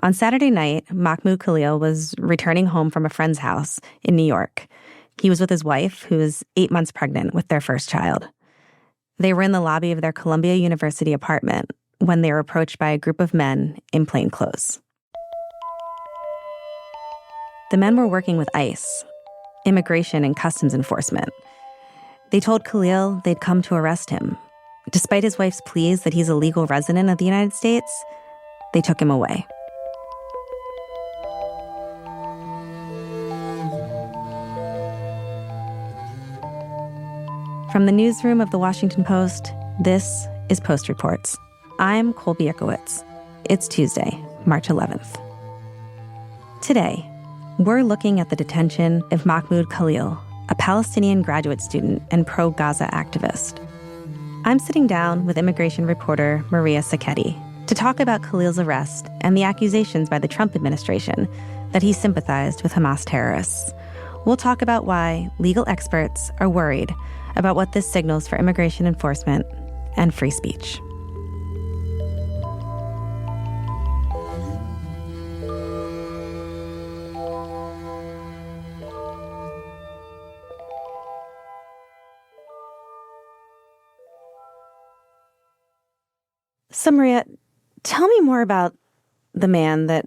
On Saturday night, Mahmoud Khalil was returning home from a friend's house in New York. He was with his wife, who was 8 months pregnant with their first child. They were in the lobby of their Columbia University apartment when they were approached by a group of men in plain clothes. The men were working with ICE, Immigration and Customs Enforcement. They told Khalil they'd come to arrest him. Despite his wife's pleas that he's a legal resident of the United States, they took him away. From the newsroom of The Washington Post, this is Post Reports. I'm Colby Ickowitz. It's Tuesday, March 11th. Today, we're looking at the detention of Mahmoud Khalil, a Palestinian graduate student and pro-Gaza activist. I'm sitting down with immigration reporter Maria Sacchetti to talk about Khalil's arrest and the accusations by the Trump administration that he sympathized with Hamas terrorists. We'll talk about why legal experts are worried about what this signals for immigration enforcement and free speech. So, Maria, tell me more about the man that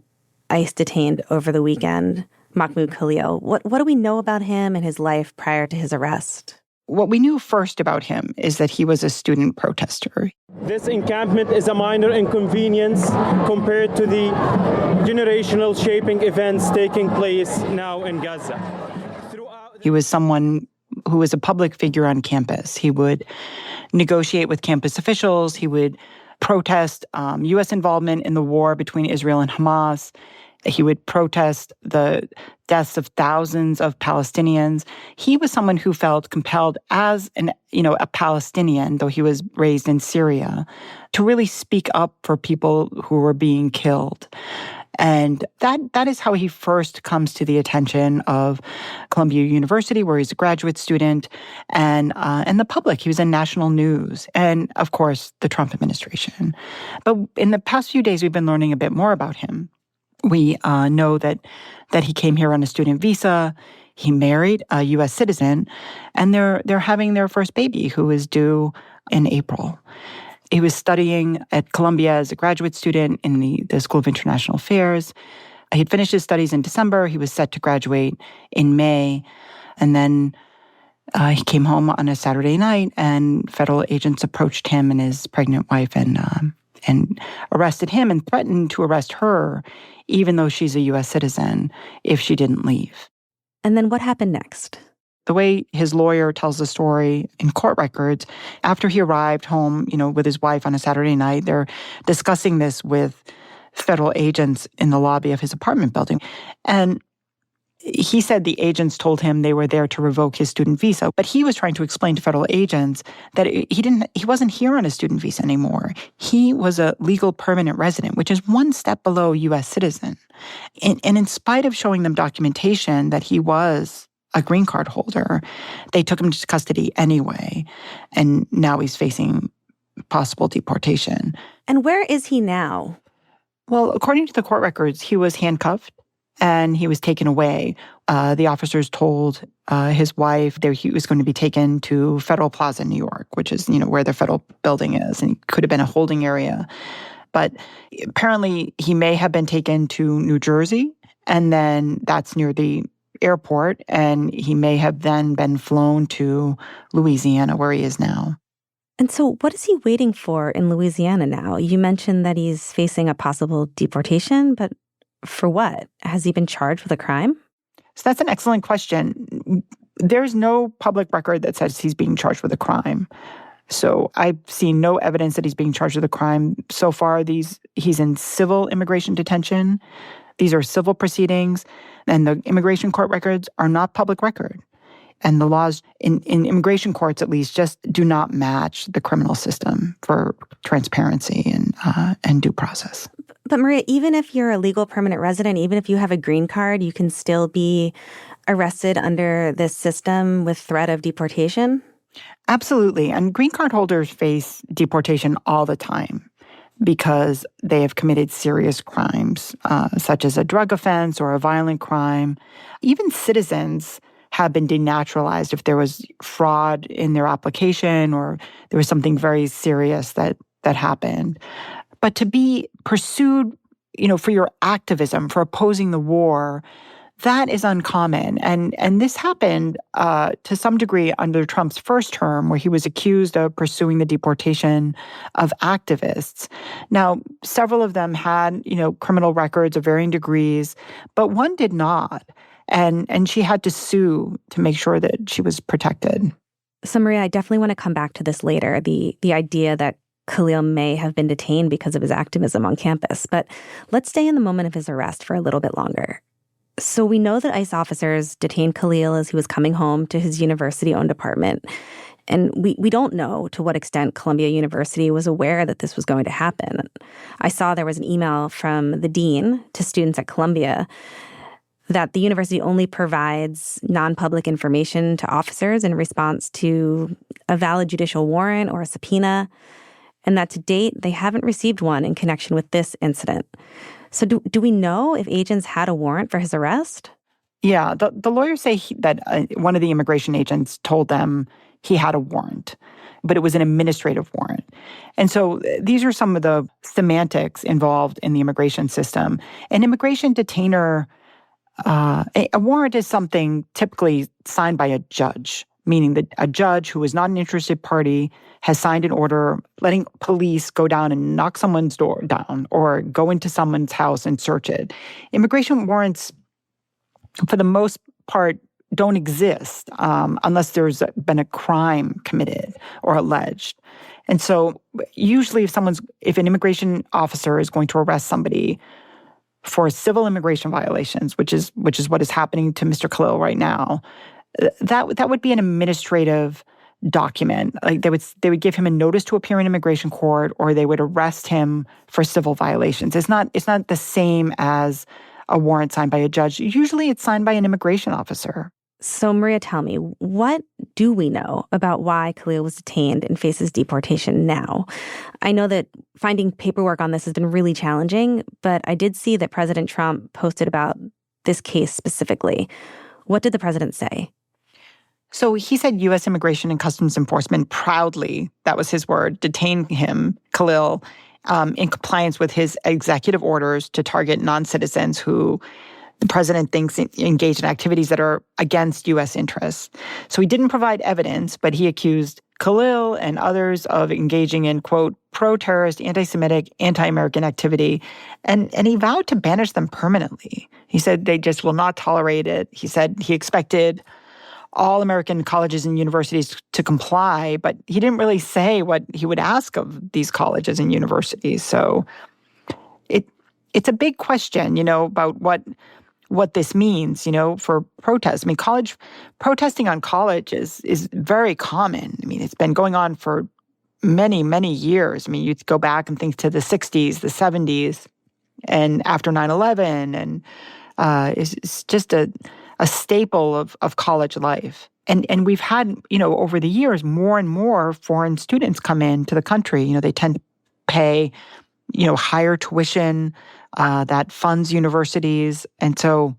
ICE detained over the weekend, Mahmoud Khalil. What do we know about him and his life prior to his arrest? What we knew first about him is that he was a student protester. This encampment is a minor inconvenience compared to the generational shaping events taking place now in Gaza. He was someone who was a public figure on campus. He would negotiate with campus officials. He would protest U.S. involvement in the war between Israel and Hamas. He would protest the deaths of thousands of Palestinians. He was someone who felt compelled as a Palestinian, though he was raised in Syria, to really speak up for people who were being killed. And that is how he first comes to the attention of Columbia University, where he's a graduate student, and the public. He was in national news, and of course, the Trump administration. But in the past few days, we've been learning a bit more about him. We know that he came here on a student visa. He married a U.S. citizen, and they're having their first baby, who is due in April. He was studying at Columbia as a graduate student in the School of International Affairs. He had finished his studies in December. He was set to graduate in May, and then he came home on a Saturday night, and federal agents approached him and his pregnant wife and arrested him and threatened to arrest her, even though she's a U.S. citizen, if she didn't leave. And then what happened next? The way his lawyer tells the story in court records, after he arrived home, with his wife on a Saturday night, they're discussing this with federal agents in the lobby of his apartment building. And he said the agents told him they were there to revoke his student visa, but he was trying to explain to federal agents that he wasn't here on a student visa anymore. He was a legal permanent resident, which is one step below U.S. citizen. And in spite of showing them documentation that he was a green card holder, they took him to custody anyway, and now he's facing possible deportation. And where is he now? Well, according to the court records, he was handcuffed and he was taken away. The officers told his wife that he was going to be taken to Federal Plaza, New York, which is, where the federal building is, and it could have been a holding area. But apparently he may have been taken to New Jersey, and then that's near the airport, and he may have then been flown to Louisiana, where he is now. And so what is he waiting for in Louisiana now? You mentioned that he's facing a possible deportation, but for what? Has he been charged with a crime? So that's an excellent question. There's no public record that says he's being charged with a crime. So I've seen no evidence that he's being charged with a crime. So far, he's in civil immigration detention. These are civil proceedings, and the immigration court records are not public record. And the laws in immigration courts, at least, just do not match the criminal system for transparency and due process. But Maria, even if you're a legal permanent resident, even if you have a green card, you can still be arrested under this system with threat of deportation? Absolutely. And green card holders face deportation all the time. because they have committed serious crimes, such as a drug offense or a violent crime. Even citizens have been denaturalized if there was fraud in their application or there was something very serious that happened. But to be pursued, for your activism, for opposing the war, that is uncommon. And this happened to some degree under Trump's first term, where he was accused of pursuing the deportation of activists. Now, several of them had, criminal records of varying degrees, but one did not. And she had to sue to make sure that she was protected. So, Maria, I definitely want to come back to this later, the idea that Khalil may have been detained because of his activism on campus. But let's stay in the moment of his arrest for a little bit longer. So we know that ICE officers detained Khalil as he was coming home to his university-owned apartment. And we don't know to what extent Columbia University was aware that this was going to happen. I saw there was an email from the dean to students at Columbia that the university only provides non-public information to officers in response to a valid judicial warrant or a subpoena, and that to date, they haven't received one in connection with this incident. So do we know if agents had a warrant for his arrest? Yeah, the lawyers say that one of the immigration agents told them he had a warrant, but it was an administrative warrant. And so these are some of the semantics involved in the immigration system. An immigration detainer, a warrant is something typically signed by a judge, meaning that a judge who is not an interested party has signed an order letting police go down and knock someone's door down or go into someone's house and search it. Immigration warrants, for the most part, don't exist unless there's been a crime committed or alleged. And so usually if an immigration officer is going to arrest somebody for civil immigration violations, which is what is happening to Mr. Khalil right now, that would be an administrative document. Like they would give him a notice to appear in immigration court, or they would arrest him for civil violations. It's not the same as a warrant signed by a judge. Usually it's signed by an immigration officer. So Maria, tell me, what do we know about why Khalil was detained and faces deportation now? I know that finding paperwork on this has been really challenging, but I did see that President Trump posted about this case specifically. What did the president say? So he said U.S. Immigration and Customs Enforcement proudly, that was his word, detained him, Khalil, in compliance with his executive orders to target non-citizens who the president thinks engage in activities that are against U.S. interests. So he didn't provide evidence, but he accused Khalil and others of engaging in, quote, pro-terrorist, anti-Semitic, anti-American activity, and he vowed to banish them permanently. He said they just will not tolerate it. He said he expected all American colleges and universities to comply, but he didn't really say what he would ask of these colleges and universities. So it's a big question, about what this means, for protests. I mean, protesting on college is very common. I mean, it's been going on for many, many years. I mean, you go back and think to the 60s, the 70s, and after 9/11, and it's just a staple of college life. And we've had, over the years, more and more foreign students come into the country. They tend to pay, higher tuition that funds universities. And so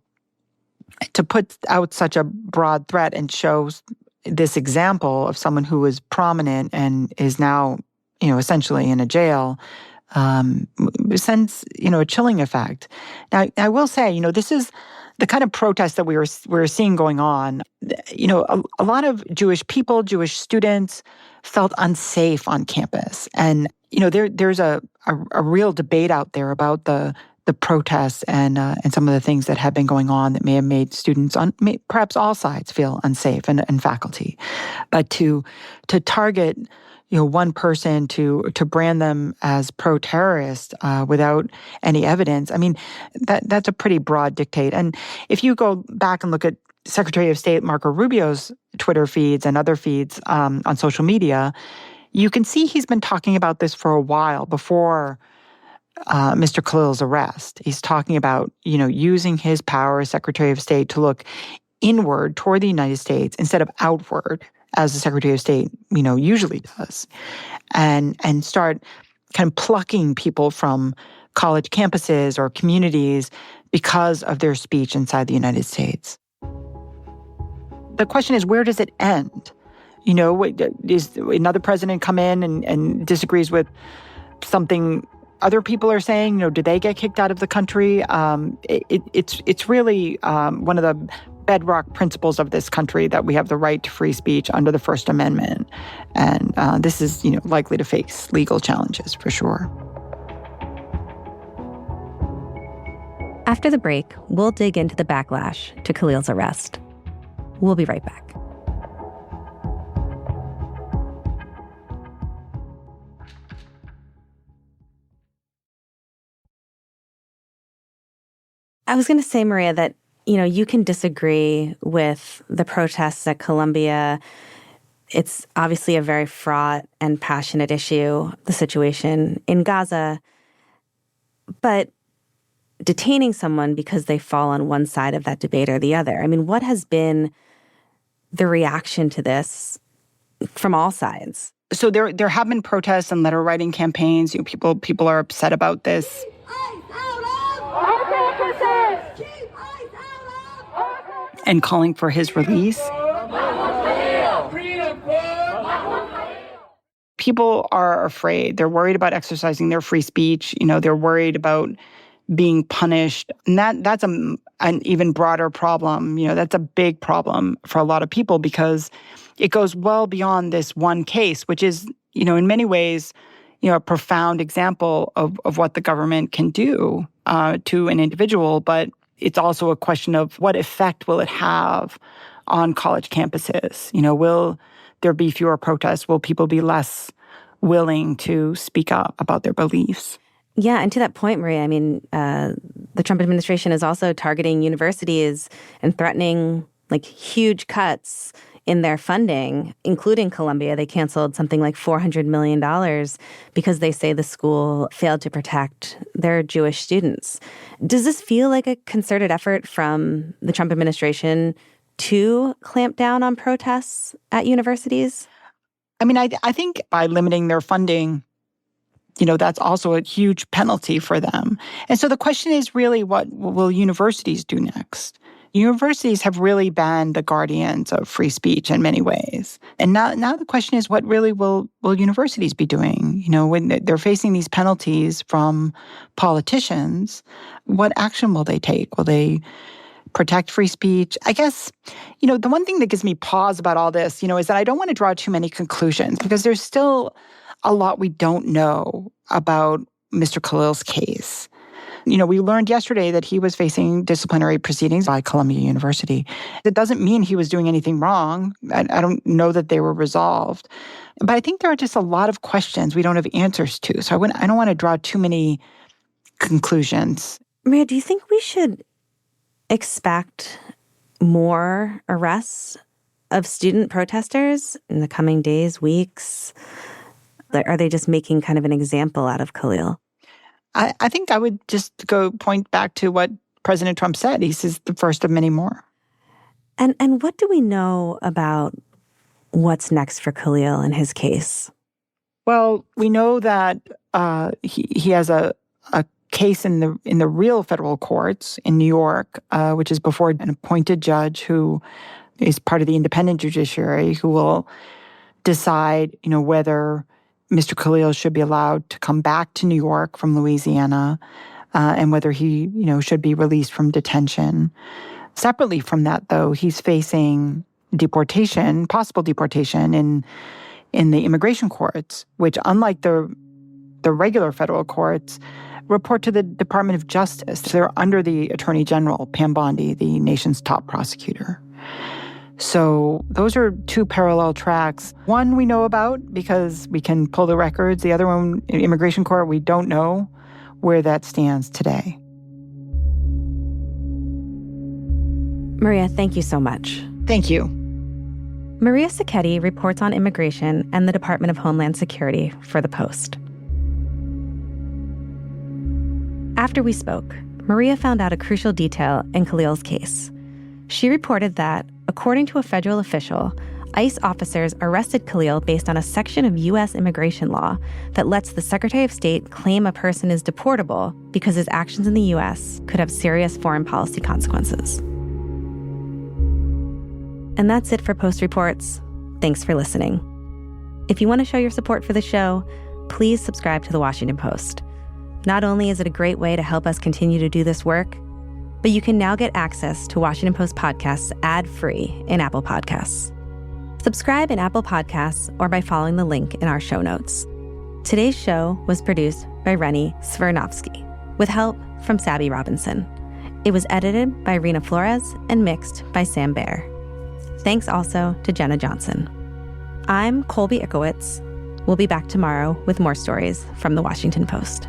to put out such a broad threat and show this example of someone who is prominent and is now, essentially in a jail, sends, a chilling effect. Now, I will say, this is the kind of protest that we're seeing going on. A lot of Jewish people, Jewish students felt unsafe on campus. And, there's a real debate out there about the protests and some of the things that have been going on that may have made students on perhaps all sides feel unsafe and faculty. But to target one person to brand them as pro-terrorist without any evidence, I mean, that's a pretty broad dictate. And if you go back and look at Secretary of State Marco Rubio's Twitter feeds and other feeds on social media, you can see he's been talking about this for a while before Mr. Khalil's arrest. He's talking about, using his power as Secretary of State to look inward toward the United States instead of outward, as the Secretary of State, usually does, and start kind of plucking people from college campuses or communities because of their speech inside the United States. The question is, where does it end? Is another president come in and disagrees with something other people are saying? Do they get kicked out of the country? It's really one of the bedrock principles of this country that we have the right to free speech under the First Amendment. And this is, likely to face legal challenges for sure. After the break, we'll dig into the backlash to Khalil's arrest. We'll be right back. I was going to say, Maria, that, you can disagree with the protests at Columbia. It's obviously a very fraught and passionate issue, the situation in Gaza. But detaining someone because they fall on one side of that debate or the other, what has been the reaction to this from all sides? So there have been protests and letter writing campaigns. People are upset about this. And calling for his release. People are afraid. They're worried about exercising their free speech. They're worried about being punished. And that's an even broader problem. That's a big problem for a lot of people because it goes well beyond this one case, which is, in many ways, a profound example of what the government can do to an individual. But it's also a question of what effect will it have on college campuses? Will there be fewer protests? Will people be less willing to speak up about their beliefs? Yeah, and to that point, Maria, the Trump administration is also targeting universities and threatening huge cuts in their funding, including Columbia. They canceled something like $400 million because they say the school failed to protect their Jewish students. Does this feel like a concerted effort from the Trump administration to clamp down on protests at universities? I think by limiting their funding, that's also a huge penalty for them. And so the question is really, what will universities do next? Universities have really been the guardians of free speech in many ways. And now the question is, what really will universities be doing? When they're facing these penalties from politicians, what action will they take? Will they protect free speech? I guess, the one thing that gives me pause about all this, is that I don't want to draw too many conclusions because there's still a lot we don't know about Mr. Khalil's case. We learned yesterday that he was facing disciplinary proceedings by Columbia University. It doesn't mean he was doing anything wrong. I don't know that they were resolved. But I think there are just a lot of questions we don't have answers to. So I don't want to draw too many conclusions. Maria, do you think we should expect more arrests of student protesters in the coming days, weeks? Are they just making kind of an example out of Khalil? I think I would just point back to what President Trump said. He says the first of many more. And what do we know about what's next for Khalil in his case? Well, we know that he has a case in the real federal courts in New York, which is before an appointed judge who is part of the independent judiciary, who will decide, whether Mr. Khalil should be allowed to come back to New York from Louisiana, and whether he, should be released from detention. Separately from that, though, he's facing deportation, possible deportation in the immigration courts, which, unlike the regular federal courts, report to the Department of Justice. They're under the Attorney General, Pam Bondi, the nation's top prosecutor. So those are two parallel tracks. One we know about because we can pull the records. The other one, immigration court, we don't know where that stands today. Maria, thank you so much. Thank you. Maria Sacchetti reports on immigration and the Department of Homeland Security for The Post. After we spoke, Maria found out a crucial detail in Khalil's case. She reported that, according to a federal official, ICE officers arrested Khalil based on a section of U.S. immigration law that lets the Secretary of State claim a person is deportable because his actions in the U.S. could have serious foreign policy consequences. And that's it for Post Reports. Thanks for listening. If you want to show your support for the show, please subscribe to The Washington Post. Not only is it a great way to help us continue to do this work, but you can now get access to Washington Post podcasts ad-free in Apple Podcasts. Subscribe in Apple Podcasts or by following the link in our show notes. Today's show was produced by Rennie Svirnovsky, with help from Sabby Robinson. It was edited by Rena Flores and mixed by Sam Baer. Thanks also to Jenna Johnson. I'm Colby Ickowitz. We'll be back tomorrow with more stories from The Washington Post.